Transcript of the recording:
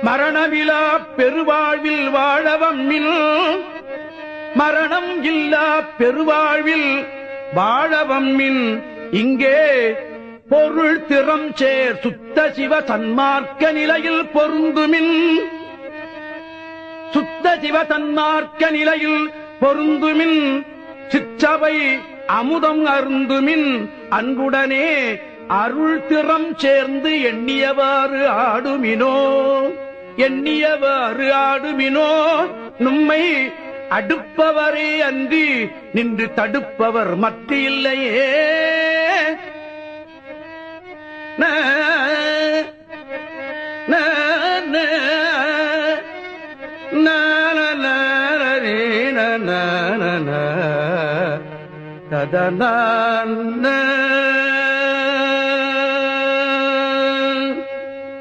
மரணமிலா பெருவாழ்வில் வாழவம்மில் மரணம் இல்லா பெருவாழ்வில் வாழவம்மின் இங்கே பொருள் திறம் சேர் சுத்த சிவ தன்மார்க்க நிலையில் பொருந்துமின் சுத்த சிவ தன்மார்க்க நிலையில் பொருந்துமின் சிற்றவை அமுதம் அருந்துமின் அன்புடனே அருள் திறம் சேர்ந்து எண்ணியவாறு ஆடுமினோ எண்ணியவாறு ஆடுமினோ நும்மை அடுப்பவரே அன்றி நின்று தடுப்பவர் மற்ற இல்லையே. ததன